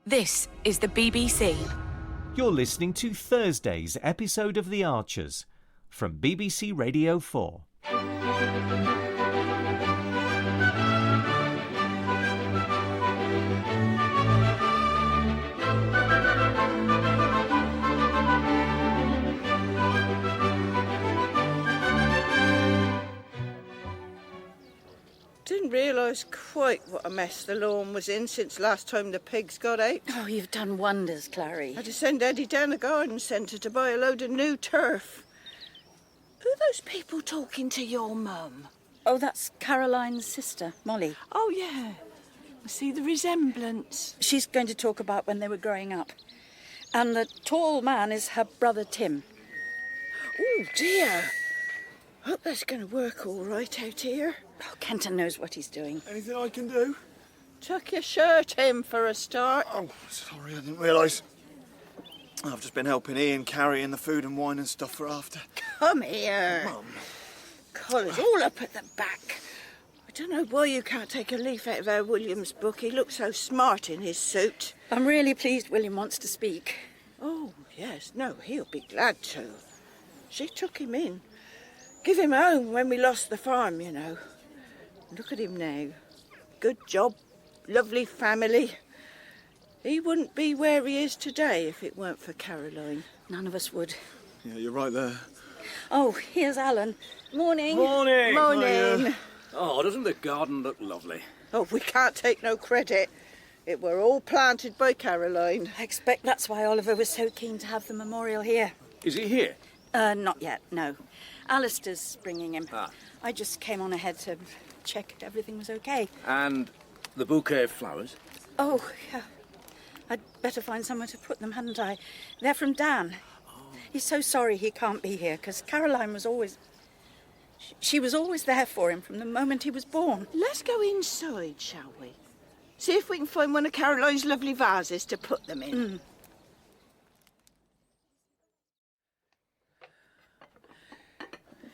This is the BBC. You're listening to Thursday's episode of The Archers from BBC Radio 4. Didn't realise quite what a mess the lawn was in since last time the pigs got out. Oh, you've done wonders, Clarrie. I had to send Eddie down the garden centre to buy a load of new turf. Who are those people talking to your mum? Oh, that's Caroline's sister, Molly. Oh, yeah. I see the resemblance. She's going to talk about when they were growing up. And the tall man is her brother Tim. Oh, dear. Hope that's going to work all right out here. Oh, Kenton knows what he's doing. Anything I can do? Tuck your shirt in for a start. Oh, sorry, I didn't realise. I've just been helping Ian carrying the food and wine and stuff for after. Come here. Mum. Collar's all up at the back. I don't know why you can't take a leaf out of our William's book. He looks so smart in his suit. I'm really pleased William wants to speak. Oh, yes. No, he'll be glad to. She took him in. Give him home when we lost the farm, you know. Look at him now. Good job. Lovely family. He wouldn't be where he is today if it weren't for Caroline. None of us would. Yeah, you're right there. Oh, here's Alan. Morning. Morning. Morning. Oh, doesn't the garden look lovely? Oh, we can't take no credit. It were all planted by Caroline. I expect that's why Oliver was so keen to have the memorial here. Is he here? Not yet, no. Alistair's bringing him. Ah. I just came on ahead to check everything was okay. And the bouquet of flowers? Oh, yeah. I'd better find somewhere to put them, hadn't I? They're from Dan. He's so sorry he can't be here, because Caroline was always... She was always there for him from the moment he was born. Let's go inside, shall we? See if we can find one of Caroline's lovely vases to put them in.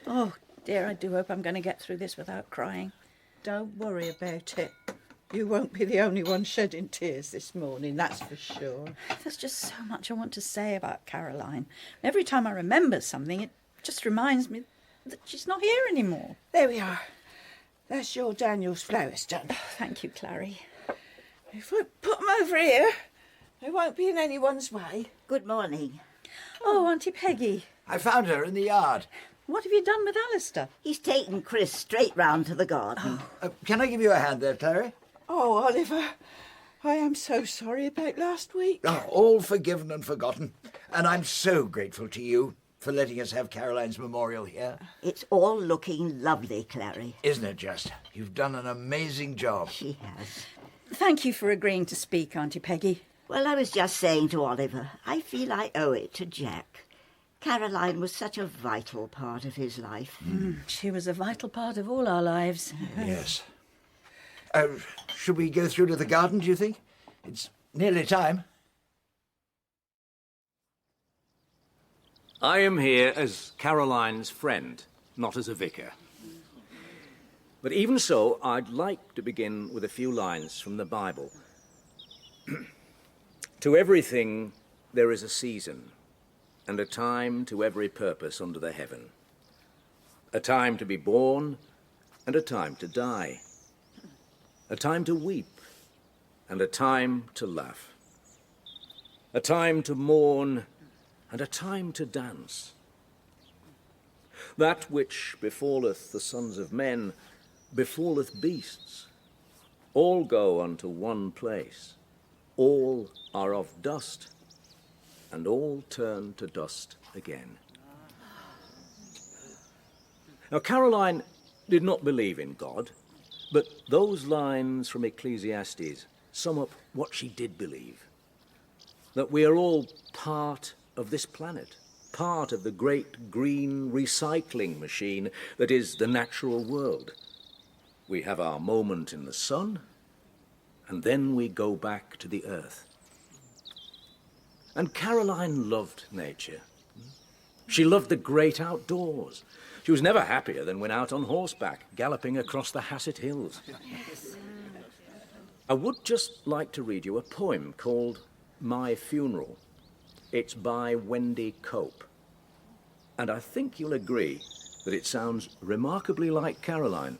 Oh, dear, I do hope I'm going to get through this without crying. Don't worry about it. You won't be the only one shedding tears this morning, that's for sure. There's just so much I want to say about Caroline. Every time I remember something, it just reminds me that she's not here anymore. There we are. That's your Daniel's flowers done. Oh, thank you, Clarrie. If we put them over here, they won't be in anyone's way. Good morning. Oh, Auntie Peggy. I found her in the yard. What have you done with Alistair? He's taken Chris straight round to the garden. Can I give you a hand there, Clarrie? Oh, Oliver, I am so sorry about last week. Oh, all forgiven and forgotten. And I'm so grateful to you for letting us have Caroline's memorial here. It's all looking lovely, Clarrie. Isn't it just? You've done an amazing job. She has. Thank you for agreeing to speak, Auntie Peggy. Well, I was just saying to Oliver, I feel I owe it to Jack. Caroline was such a vital part of his life. She was a vital part of all our lives. Yes. Should we go through to the garden, do you think? It's nearly time. I am here as Caroline's friend, not as a vicar. But even so, I'd like to begin with a few lines from the Bible. To everything there is a season, and a time to every purpose under the heaven. A time to be born, and a time to die. A time to weep, and a time to laugh. A time to mourn, and a time to dance. That which befalleth the sons of men befalleth beasts. All go unto one place. All are of dust, and all turn to dust again. Now, Caroline did not believe in God, but those lines from Ecclesiastes sum up what she did believe. That we are all part of this planet, part of the great green recycling machine that is the natural world. We have our moment in the sun, and then we go back to the earth. And Caroline loved nature. She loved the great outdoors. She was never happier than when out on horseback, galloping across the Hassett Hills. I would just like to read you a poem called My Funeral. It's by Wendy Cope. And I think you'll agree that it sounds remarkably like Caroline.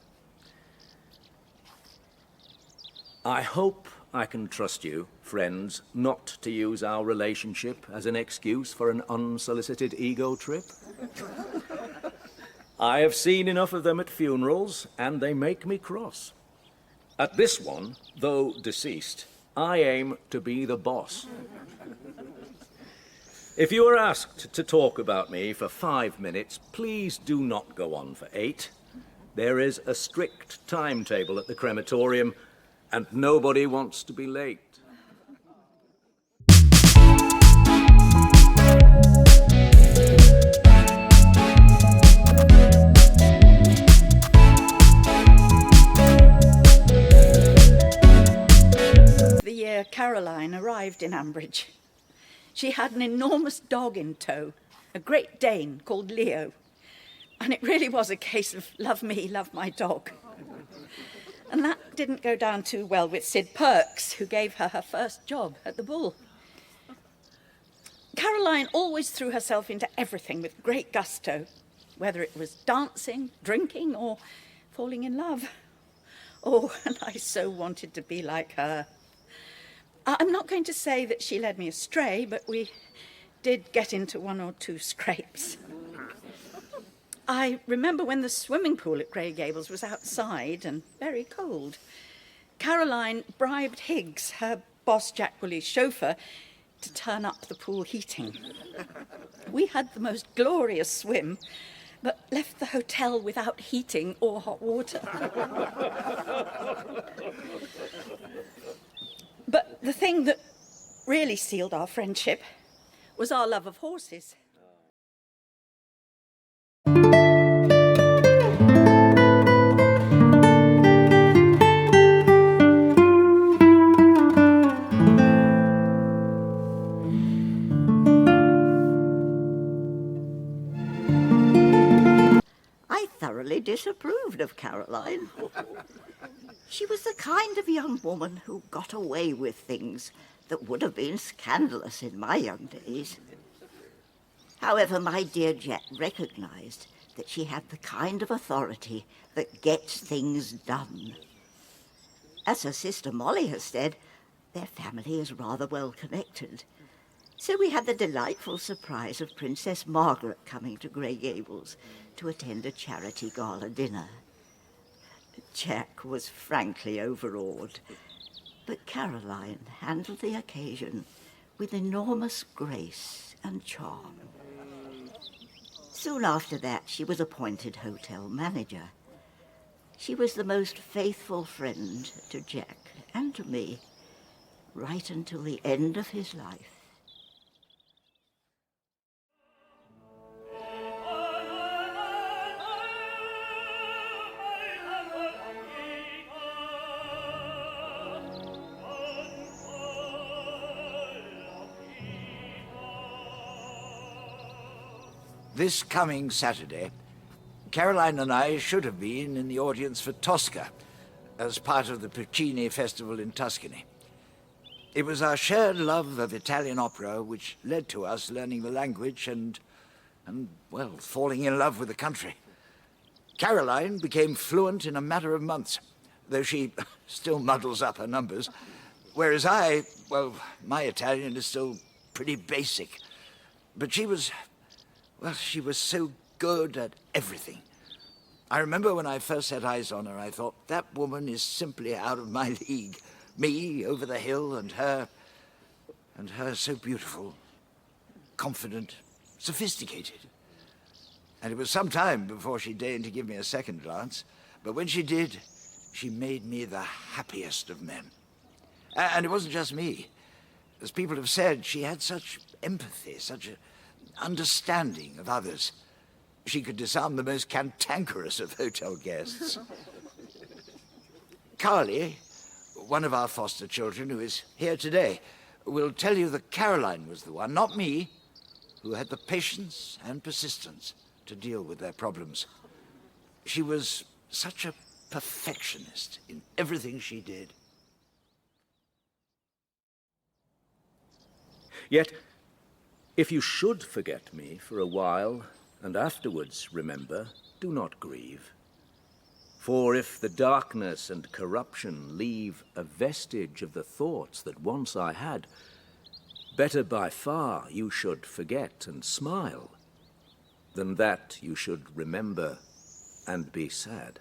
I hope I can trust you, friends, not to use our relationship as an excuse for an unsolicited ego trip. I have seen enough of them at funerals, and they make me cross. At this one, though deceased, I aim to be the boss. If you are asked to talk about me for 5 minutes, please do not go on for 8. There is a strict timetable at the crematorium, and nobody wants to be late. The year Caroline arrived in Ambridge, she had an enormous dog in tow, a Great Dane called Leo. And it really was a case of love me, love my dog. And that didn't go down too well with Sid Perks, who gave her her first job at the Bull. Caroline always threw herself into everything with great gusto, whether it was dancing, drinking, or falling in love. Oh, and I so wanted to be like her. I'm not going to say that she led me astray, but we did get into 1 or 2 scrapes. I remember when the swimming pool at Grey Gables was outside and very cold. Caroline bribed Higgs, her boss Jack Woolley's chauffeur, to turn up the pool heating. We had the most glorious swim, but left the hotel without heating or hot water. But the thing that really sealed our friendship was our love of horses. I thoroughly disapproved of Caroline. She was the kind of young woman who got away with things that would have been scandalous in my young days. However, my dear Jack recognised that she had the kind of authority that gets things done. As her sister Molly has said, their family is rather well connected. So we had the delightful surprise of Princess Margaret coming to Grey Gables to attend a charity gala dinner. Jack was frankly overawed, but Caroline handled the occasion with enormous grace and charm. Soon after that, she was appointed hotel manager. She was the most faithful friend to Jack and to me, right until the end of his life. This coming Saturday, Caroline and I should have been in the audience for Tosca as part of the Puccini Festival in Tuscany. It was our shared love of Italian opera which led to us learning the language and well, falling in love with the country. Caroline became fluent in a matter of months, though she still muddles up her numbers, whereas I, well, my Italian is still pretty basic. But she was so good at everything. I remember when I first set eyes on her, I thought, that woman is simply out of my league. Me over the hill, and her so beautiful, confident, sophisticated. And it was some time before she deigned to give me a second glance, but when she did, she made me the happiest of men. And it wasn't just me. As people have said, she had such empathy, such an understanding of others. She could disarm the most cantankerous of hotel guests. Clarrie, one of our foster children who is here today, will tell you that Caroline was the one, not me, who had the patience and persistence to deal with their problems. She was such a perfectionist in everything she did. Yet, if you should forget me for a while, and afterwards remember, do not grieve. For if the darkness and corruption leave a vestige of the thoughts that once I had, better by far you should forget and smile, than that you should remember and be sad.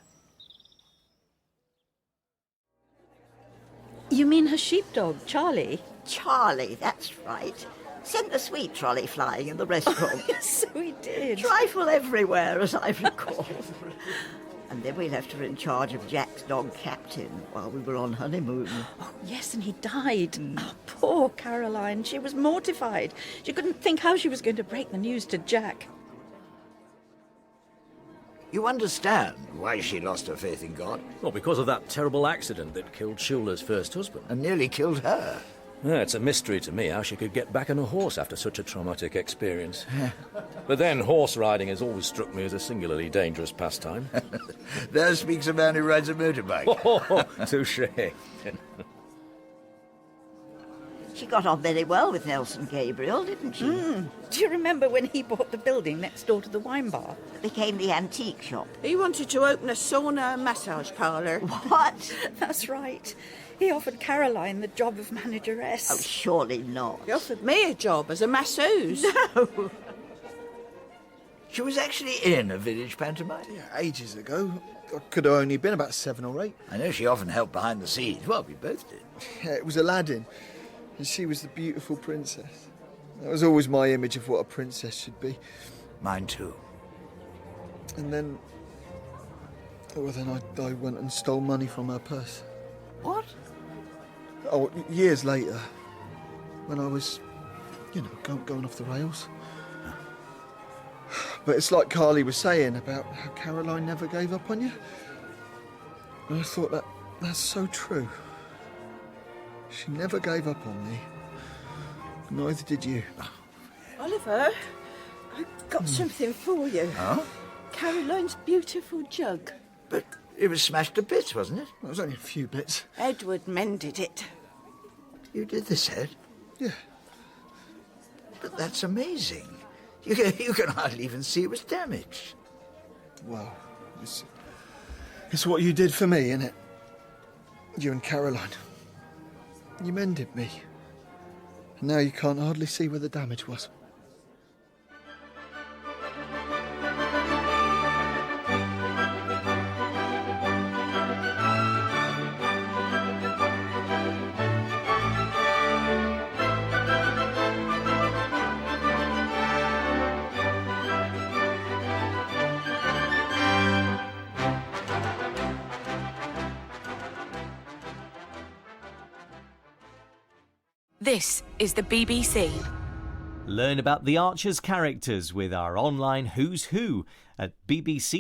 You mean her sheepdog, Charlie? Charlie, that's right. Sent the sweet trolley flying in the restaurant. So he did. Trifle everywhere, as I recall. And then we left her in charge of Jack's dog Captain while we were on honeymoon. Oh, yes, and he died. Oh, poor Caroline. She was mortified. She couldn't think how she was going to break the news to Jack. You understand why she lost her faith in God Well, because of that terrible accident that killed Shula's first husband. and nearly killed her. Yeah, it's a mystery to me how she could get back on a horse after such a traumatic experience. But then horse riding has always struck me as a singularly dangerous pastime. There speaks a man who rides a motorbike. Oh, touché. She got on very well with Nelson Gabriel, didn't she? Do you remember when he bought the building next door to the wine bar? It became the antique shop. He wanted to open a sauna and massage parlour. What? That's right. He offered Caroline the job of Oh, manageress. surely not. He offered me a job as a masseuse. She was actually in a village pantomime. Yeah, ages ago. I could have only been about 7 or 8. I know she often helped behind the scenes. Well, we both did. Yeah, it was Aladdin, and she was the beautiful princess. That was always my image of what a princess should be. Mine too. And then... well, then I went and stole money from her purse. What? Oh, years later, when I was, going off the rails. But it's like Carly was saying about how Caroline never gave up on you. And I thought that's so true. She never gave up on me. Neither did you. Oliver, I've got something for you. Huh? Caroline's beautiful jug. But it was smashed to bits, wasn't it? It was only a few bits. Edward mended it. You did this, Ed? Yeah. But that's amazing. You can hardly even see it was damaged. Well, it's what you did for me, innit? You and Caroline. You mended me. And now you can't hardly see where the damage was. This is the BBC. Learn about the Archers characters with our online Who's Who at BBC.